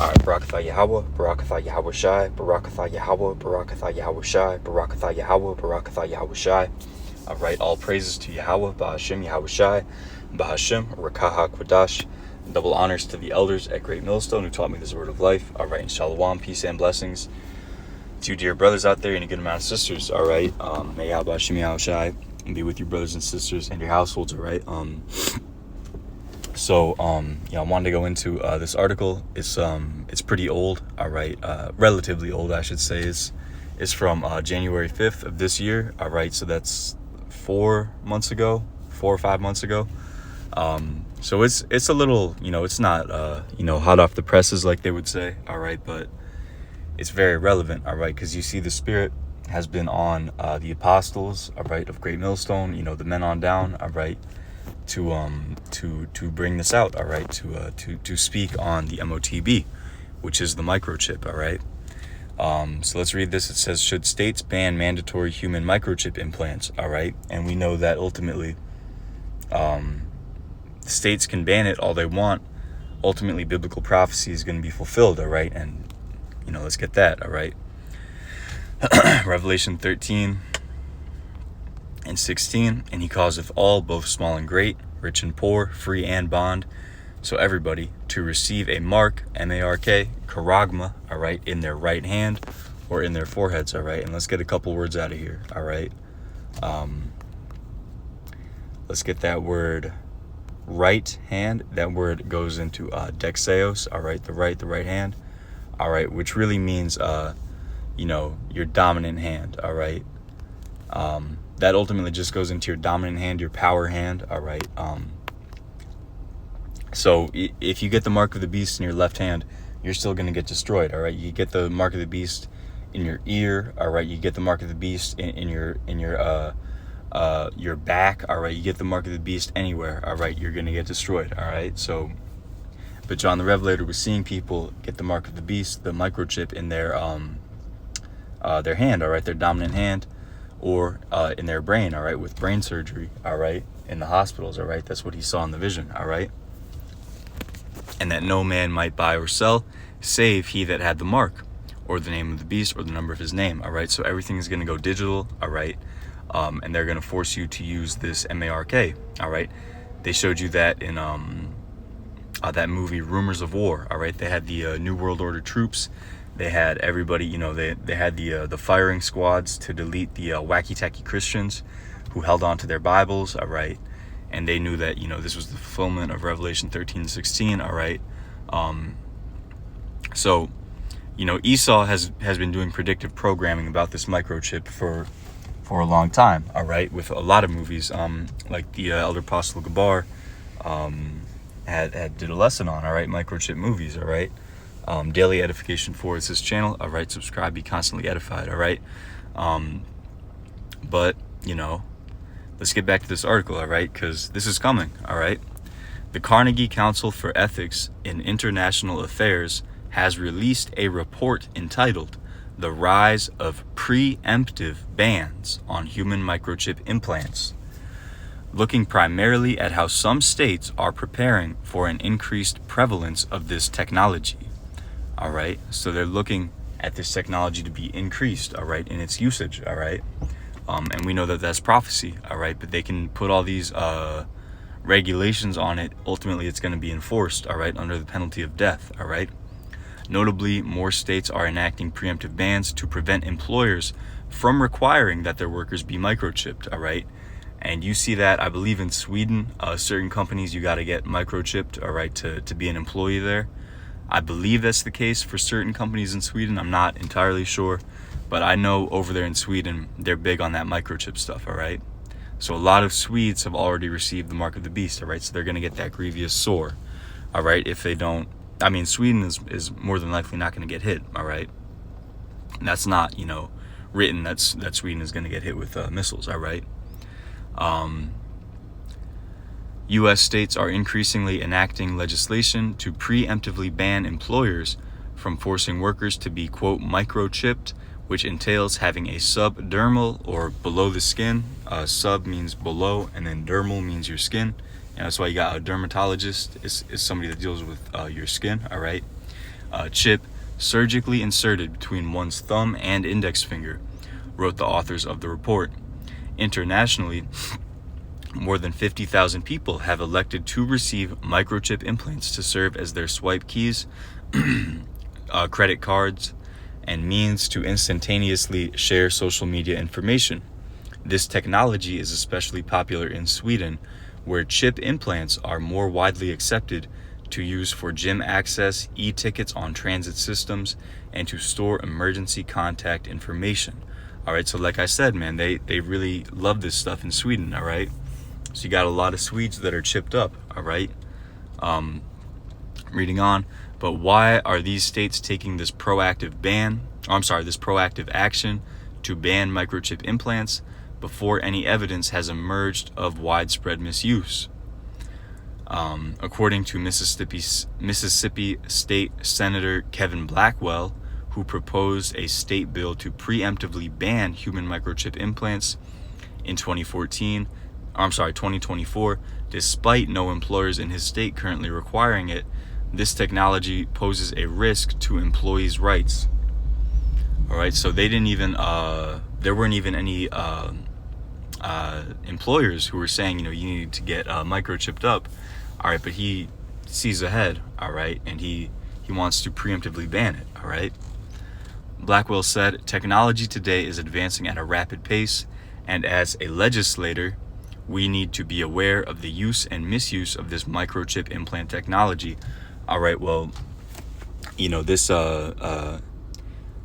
Alright, Barakatha Yahweh, Barakatha Yahweh Shai, Barakatha Yahweh, Barakatha Yahweh Shai, Barakatha Yahweh, Barakatha Yahweh Shai. Alright, all praises to Yahweh, Bahashim Yahweh Shai, Bahashim, Rakaha Kwadash. Double honors to the elders at Great Millstone who taught me this word of life. Alright, and Shalom, peace and blessings to you dear brothers out there and a good amount of sisters. Alright, may Yahweh Bahashim Yahweh Shai be with your brothers and sisters and your households. Alright, So, I wanted to go into this article. It's pretty old, all right, relatively old, I should say. It's from January 5th of this year, all right, so that's 4 or 5 months ago. So it's a little, it's not, hot off the presses like they would say, all right, but it's very relevant, all right, because you see the Spirit has been on the apostles, all right, of Great Millstone, the men on down, all right, to bring this out, all right, to speak on the MOTB, which is the microchip, all right. So let's read this. It says, should states ban mandatory human microchip implants, all right? And we know that ultimately states can ban it all they want. Ultimately, biblical prophecy is going to be fulfilled, all right? And, let's get that, all right? Revelation 13 and 16, and he causeth all, both small and great, rich and poor, free and bond, so everybody to receive a mark, M-A-R-K, charagma, all right, in their right hand or in their foreheads, all right? And let's get a couple words out of here, all right? Let's get that word right hand. That word goes into dexeos, all right, the right hand, all right, which really means, your dominant hand, all right? That ultimately just goes into your dominant hand, your power hand, all right? So if you get the mark of the beast in your left hand, you're still going to get destroyed, all right? You get the mark of the beast in your ear, all right? You get the mark of the beast in your back, all right? You get the mark of the beast anywhere, all right? You're going to get destroyed, all right? So, but John the Revelator was seeing people get the mark of the beast, the microchip in their hand, all right? Their dominant hand, or in their brain, all right? With brain surgery, all right? In the hospitals, all right? That's what he saw in the vision, all right? And that no man might buy or sell, save he that had the mark, or the name of the beast, or the number of his name, all right? So everything is going to go digital, all right? And they're going to force you to use this MARK, all right? They showed you that in that movie, Rumors of War, all right? They had the New World Order troops. They had everybody, they had the firing squads to delete the wacky-tacky Christians who held on to their Bibles, all right? And they knew that, this was the fulfillment of Revelation 13 and 16, all right? So, Esau has been doing predictive programming about this microchip for a long time, all right? With a lot of movies, like the Elder Apostle Gabar had did a lesson on, all right? Microchip movies, all right? Daily edification for is his channel, all right? Subscribe, be constantly edified, all right? But, let's get back to this article, all right? Because this is coming, all right? The Carnegie Council for Ethics in International Affairs has released a report entitled The Rise of Preemptive Bans on Human Microchip Implants, looking primarily at how some states are preparing for an increased prevalence of this technology, all right? So they're looking at this technology to be increased, all right, in its usage, all right? And we know that that's prophecy, all right? But they can put all these regulations on it. Ultimately, it's going to be enforced, all right, under the penalty of death, all right? Notably, more states are enacting preemptive bans to prevent employers from requiring that their workers be microchipped, all right? And you see that, I believe, in Sweden. Certain companies, you got to get microchipped, all right, to be an employee there. I believe that's the case for certain companies in Sweden. I'm not entirely sure. But I know over there in Sweden, they're big on that microchip stuff, all right? So a lot of Swedes have already received the mark of the beast, all right? So they're going to get that grievous sore, all right? If they don't, Sweden is more than likely not going to get hit, all right? And that's not, written that Sweden is going to get hit with missiles, all right? U.S. states are increasingly enacting legislation to preemptively ban employers from forcing workers to be, quote, microchipped, which entails having a subdermal or below the skin. Sub means below, and then dermal means your skin. And that's why you got a dermatologist is somebody that deals with your skin, all right? chip surgically inserted between one's thumb and index finger, wrote the authors of the report. Internationally, more than 50,000 people have elected to receive microchip implants to serve as their swipe keys, credit cards, and means to instantaneously share social media information. This technology is especially popular in Sweden, where chip implants are more widely accepted to use for gym access, e-tickets on transit systems, and to store emergency contact information. All right, so like I said, man, they really love this stuff in Sweden, all right? So you got a lot of Swedes that are chipped up, all right? Reading on, but why are these states taking this proactive action to ban microchip implants before any evidence has emerged of widespread misuse? According to Mississippi State Senator Kevin Blackwell, who proposed a state bill to preemptively ban human microchip implants in 2024, despite no employers in his state currently requiring it, this technology poses a risk to employees' rights. All right, so they didn't even, there weren't even any employers who were saying, you need to get microchipped up. All right, but he sees ahead, all right, and he wants to preemptively ban it, all right? Blackwell said, technology today is advancing at a rapid pace, and as a legislator, we need to be aware of the use and misuse of this microchip implant technology. All right, well, this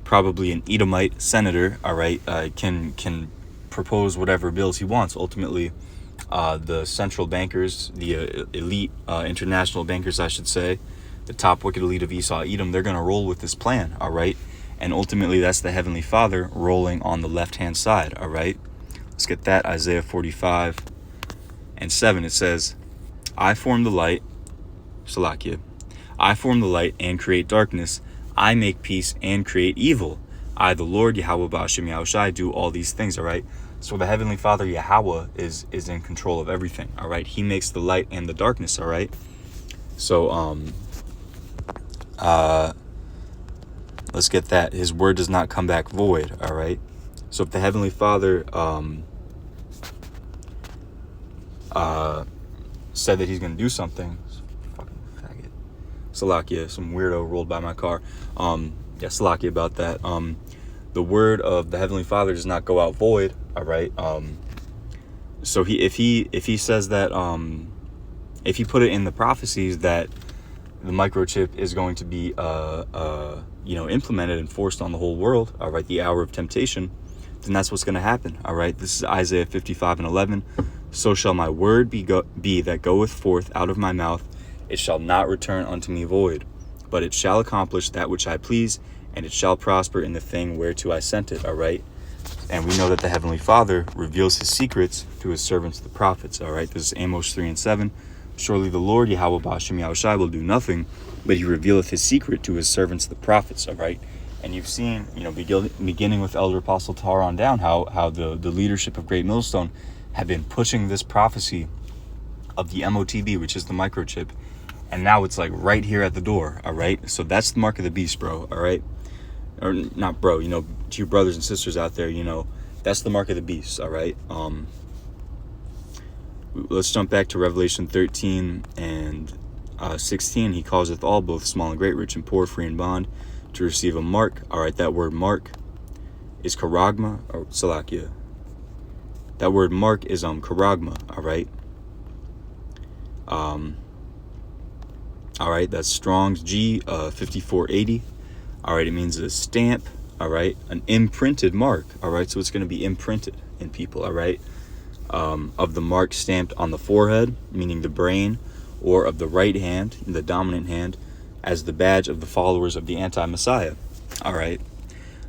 probably an Edomite senator, all right, can propose whatever bills he wants. Ultimately, the central bankers, the elite international bankers, I should say, the top wicked elite of Esau, Edom, they're going to roll with this plan, all right? And ultimately, that's the Heavenly Father rolling on the left-hand side, all right? Let's get that. Isaiah 45:7. It says, I form the light, Salakia. I form the light and create darkness. I make peace and create evil. I, the Lord, Yahweh Ba'ashem Yahushai, do all these things, all right? So the Heavenly Father, Yahweh, is in control of everything, all right? He makes the light and the darkness, all right? So, let's get that. His word does not come back void, all right? So if the Heavenly Father said that he's going to do something, fucking faggot. Salakia, some weirdo rolled by my car. Salakia about that. The word of the Heavenly Father does not go out void, all right? So if he says that, if he put it in the prophecies that the microchip is going to be implemented and forced on the whole world, all right, the hour of temptation, then that's what's going to happen, all right? This is Isaiah 55:11. So shall my word be that goeth forth out of my mouth. It shall not return unto me void, but it shall accomplish that which I please, and it shall prosper in the thing whereto I sent it, all right? And we know that the Heavenly Father reveals his secrets to his servants, the prophets, all right? This is Amos 3:7. Surely the Lord, Yahweh Ba'ashem Yahushai, will do nothing, but he revealeth his secret to his servants, the prophets, all right? And you've seen, beginning with Elder Apostle Tar on down, how the leadership of Great Millstone have been pushing this prophecy of the MOTB, which is the microchip, and now it's like right here at the door, all right? So that's the mark of the beast, bro, all right? Or not bro, to your brothers and sisters out there, that's the mark of the beast, all right? Let's jump back to Revelation 13 and 16. He causeth all, both small and great, rich and poor, free and bond, to receive a mark. All right, that word mark is charagma, or Salakia. That word mark is charagma, all right? All right, that's Strong's G 5480. All right, it means a stamp, all right, an imprinted mark, all right? So it's going to be imprinted in people, all right? Of the mark stamped on the forehead, meaning the brain, or of the right hand, the dominant hand, as the badge of the followers of the anti-Messiah. All right.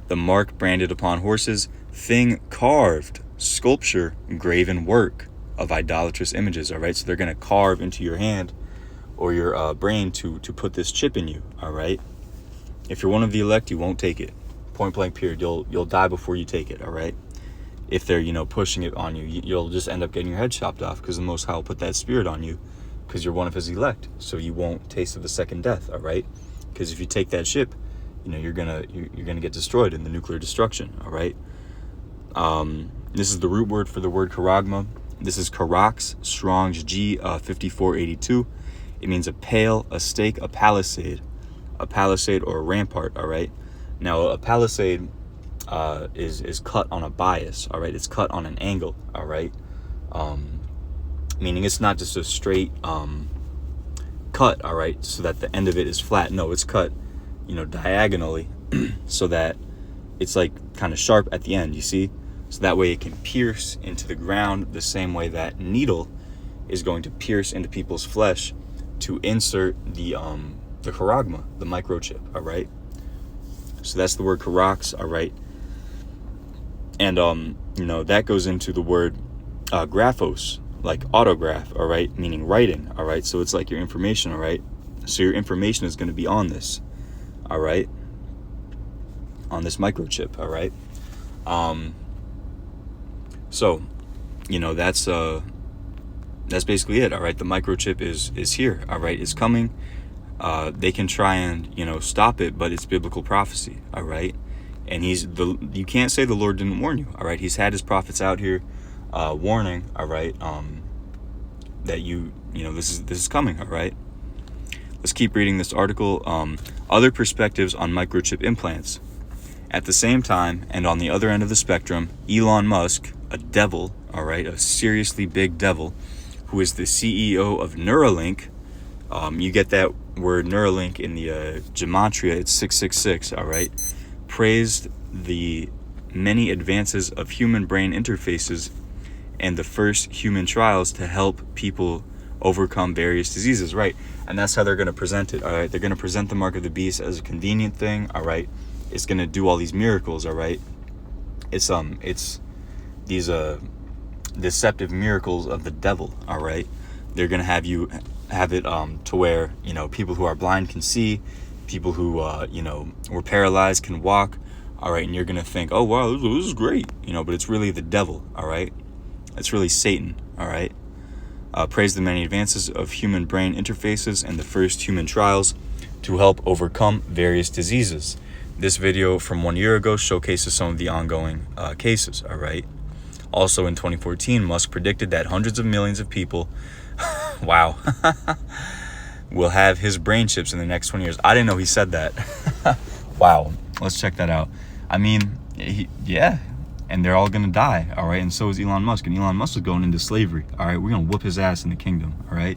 The mark branded upon horses, thing carved, sculpture, graven work of idolatrous images. All right. So they're going to carve into your hand or your brain to put this chip in you. All right. If you're one of the elect, you won't take it. Point blank period. You'll die before you take it. All right. If they're, pushing it on you, you'll just end up getting your head chopped off, because the Most High will put that spirit on you because you're one of his elect. So you won't taste of the second death, all right? Because if you take that ship, you're gonna get destroyed in the nuclear destruction. All right. This is the root word for the word charagma. This is Charax, Strong's G 5482. It means a pale, a stake, a palisade or a rampart. All right. Now a palisade is cut on a bias. All right. It's cut on an angle. All right. Meaning it's not just a straight cut. All right. So that the end of it is flat. No, it's cut, diagonally, so that it's like kind of sharp at the end. You see. So that way it can pierce into the ground the same way that needle is going to pierce into people's flesh to insert the charagma, the microchip, all right? So that's the word charax, all right? And, that goes into the word graphos, like autograph, all right? Meaning writing, all right? So it's like your information, all right? So your information is going to be on this, all right? On this microchip, all right? So, that's basically it, all right? The microchip is here, all right? It's coming. They can try and, stop it, but it's biblical prophecy, all right? And you can't say the Lord didn't warn you, all right? He's had his prophets out here warning, all right, that this is coming, all right? Let's keep reading this article. Other perspectives on microchip implants. At the same time, and on the other end of the spectrum, Elon Musk, a devil, all right, a seriously big devil, who is the CEO of Neuralink. You get that word Neuralink in the gematria, it's 666, all right, praised the many advances of human brain interfaces and the first human trials to help people overcome various diseases, right? And that's how they're going to present it, all right? They're going to present the mark of the beast as a convenient thing, all right? It's going to do all these miracles, all right? It's these deceptive miracles of the devil, all right? They're going to have it to where, people who are blind can see, people who, were paralyzed can walk, all right? And you're going to think, oh, wow, this is great, but it's really the devil, all right? It's really Satan, all right? Praise the many advances of human brain interfaces and the first human trials to help overcome various diseases. This video from 1 year ago showcases some of the ongoing cases, all right? Also in 2014, Musk predicted that hundreds of millions of people, wow, will have his brain chips in the next 20 years. I didn't know he said that. Wow, let's check that out. I mean, yeah, and they're all going to die, all right? And so is Elon Musk, and Elon Musk is going into slavery, all right? We're going to whoop his ass in the kingdom, all right?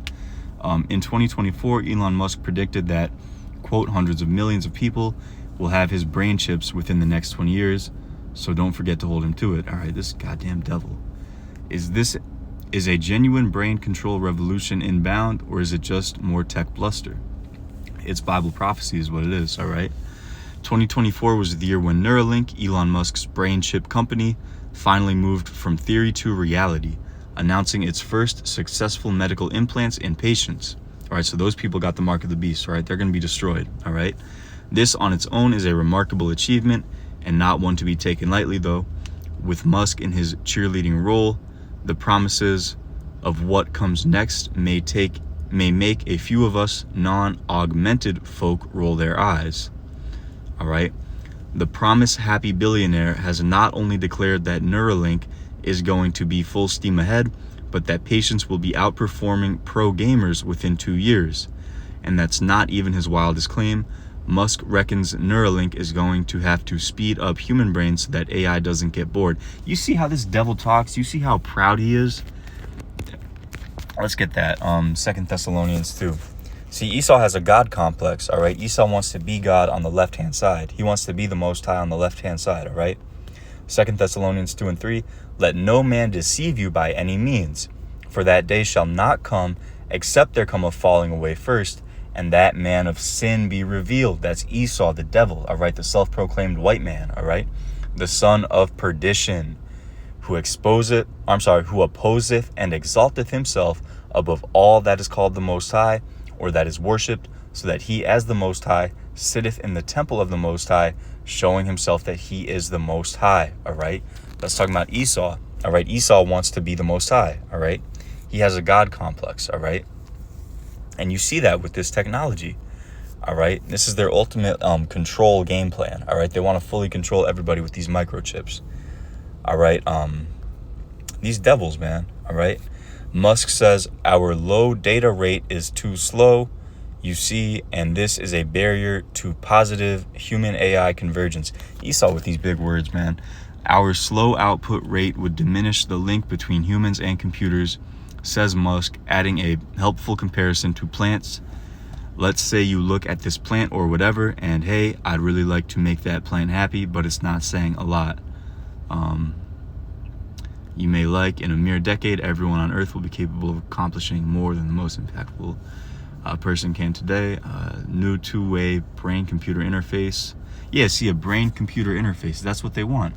In 2024, Elon Musk predicted that, quote, hundreds of millions of people will have his brain chips within the next 20 years, so don't forget to hold him to it. All right, this goddamn devil. Is a genuine brain control revolution inbound, or is it just more tech bluster? It's Bible prophecy is what it is, all right? 2024 was the year when Neuralink, Elon Musk's brain chip company, finally moved from theory to reality, announcing its first successful medical implants in patients. All right, so those people got the mark of the beast, all right? They're going to be destroyed, all right? This on its own is a remarkable achievement and not one to be taken lightly, though. With Musk in his cheerleading role, the promises of what comes next may make a few of us non-augmented folk roll their eyes. All right. The promise-happy billionaire has not only declared that Neuralink is going to be full steam ahead, but that patients will be outperforming pro gamers within 2 years. And that's not even his wildest claim. Musk reckons Neuralink is going to have to speed up human brains so that AI doesn't get bored. You see how this devil talks? You see how proud he is? Let's get that. 2 Thessalonians 2. See, Esau has a God complex, all right? Esau wants to be God on the left-hand side. He wants to be the Most High on the left-hand side, all right? 2 Thessalonians 2 and 3. Let no man deceive you by any means, for that day shall not come, except there come a falling away first, and that man of sin be revealed. That's Esau, the devil, all right? The self-proclaimed white man, all right? The son of perdition, who opposeth and exalteth himself above all that is called the Most High, or that is worshipped, so that he as the Most High sitteth in the temple of the Most High, showing himself that he is the Most High, all right? That's talking about Esau, all right? Esau wants to be the Most High, all right? He has a God complex, all right? And you see that with this technology, All right, this is their ultimate control game plan. All right, they want to fully control everybody with these microchips. All right, these devils, man. All right, Musk says our low data rate is too slow, you see, and this is a barrier to positive human AI convergence. You saw with these big words, man. Our slow output rate would diminish the link between humans and computers, says Musk, adding a helpful comparison to plants. Let's say you look at this plant or whatever, and hey, I'd really like to make that plant happy, but it's not saying a lot. You may like, in a mere decade, everyone on Earth will be capable of accomplishing more than the most impactful person can today. New two-way brain-computer interface. Yeah, see, a brain-computer interface. That's what they want.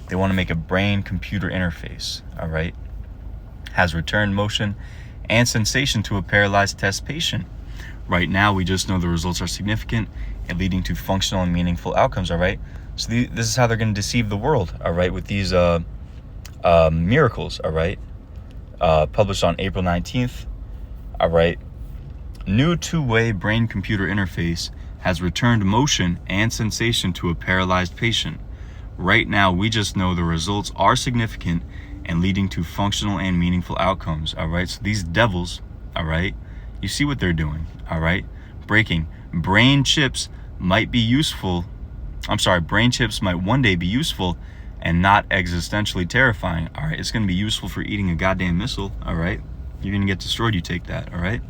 They want to make a brain-computer interface, all right? Has returned motion and sensation to a paralyzed test patient. Right now, we just know the results are significant and leading to functional and meaningful outcomes, all right? So this is how they're going to deceive the world, all right, with these miracles, all right? Published on April 19th, all right? New two-way brain-computer interface has returned motion and sensation to a paralyzed patient. Right now, we just know the results are significant and leading to functional and meaningful outcomes, all right? So these devils, all right, you see what they're doing, all right? Breaking. Brain chips might one day be useful and not existentially terrifying, all right? It's going to be useful for eating a goddamn missile, all right? You're going to get destroyed, you take that, all right?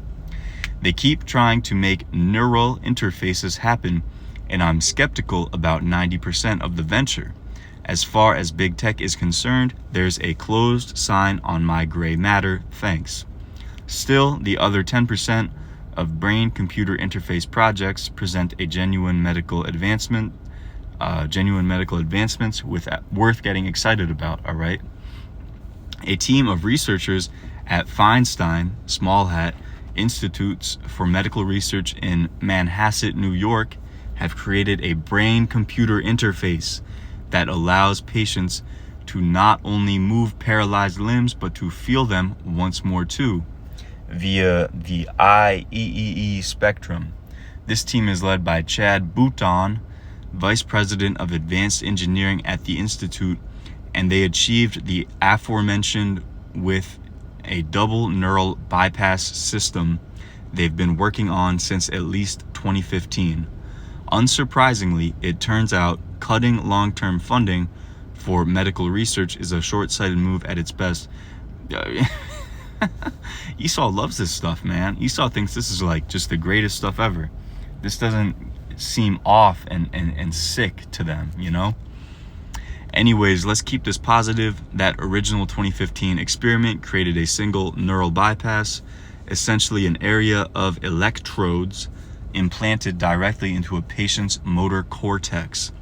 They keep trying to make neural interfaces happen, and I'm skeptical about 90% of the venture. As far as big tech is concerned, there's a closed sign on my gray matter, thanks. Still, the other 10% of brain-computer interface projects present a genuine medical advancements worth getting excited about, all right? A team of researchers at Feinstein Small Hat Institutes for Medical Research in Manhasset, New York, have created a brain-computer interface that allows patients to not only move paralyzed limbs, but to feel them once more too, via the IEEE spectrum. This team is led by Chad Bouton, Vice President of Advanced Engineering at the Institute, and they achieved the aforementioned with a double neural bypass system they've been working on since at least 2015. Unsurprisingly, it turns out cutting long-term funding for medical research is a short-sighted move at its best. Esau loves this stuff, man. Esau thinks this is like just the greatest stuff ever. This doesn't seem off and sick to them, you know? Anyways, let's keep this positive. That original 2015 experiment created a single neural bypass, essentially an area of electrodes implanted directly into a patient's motor cortex.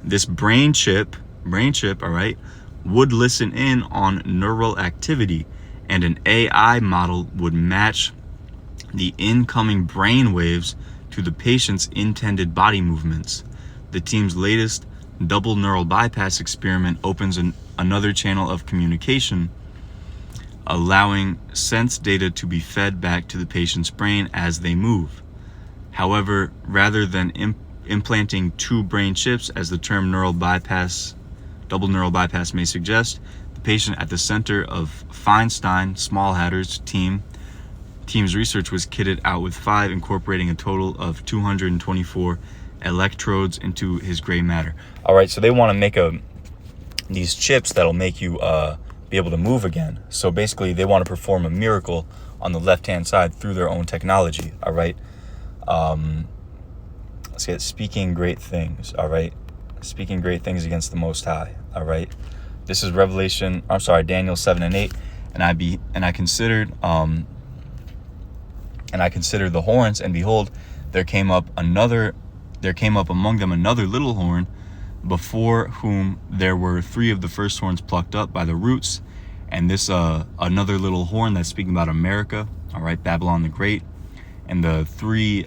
This brain chip, all right, would listen in on neural activity, and an AI model would match the incoming brain waves to the patient's intended body movements. The team's latest double neural bypass experiment opens another channel of communication, allowing sense data to be fed back to the patient's brain as they move. However, rather than implanting two brain chips, as the term double neural bypass may suggest, the patient at the center of Feinstein Small Hatter's team's research was kitted out with 5, incorporating a total of 224 electrodes into his gray matter. All right, so they want to make these chips that'll make you be able to move again. So basically, they want to perform a miracle on the left-hand side through their own technology. All right. Let's get speaking great things. All right, speaking great things against the Most High. All right, this is Daniel 7:8, and I considered the horns, and behold, there came up among them another little horn, before whom there were 3 of the first horns plucked up by the roots, and this another little horn that's speaking about America. All right, Babylon the Great. And the 3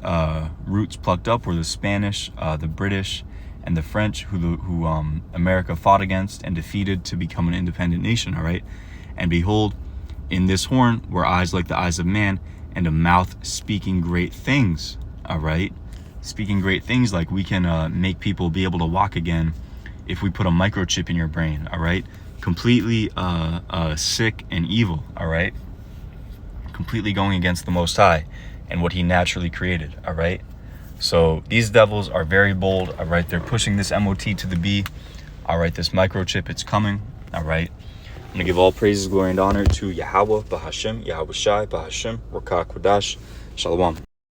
roots plucked up were the Spanish, the British, and the French, who America fought against and defeated to become an independent nation, all right? And behold, in this horn were eyes like the eyes of man, and a mouth speaking great things, all right? speaking great things like we can make people be able to walk again if we put a microchip in your brain, all right? Completely sick and evil, all right? Completely going against the Most High and what he naturally created, all right? So these devils are very bold, all right? They're pushing this MOT to the B, all right? This microchip, it's coming, all right? I'm going to give all praises, glory, and honor to Yahweh, Bahashem, Yahweh Shai, Bahashem, Rakah Kodash, Shalom.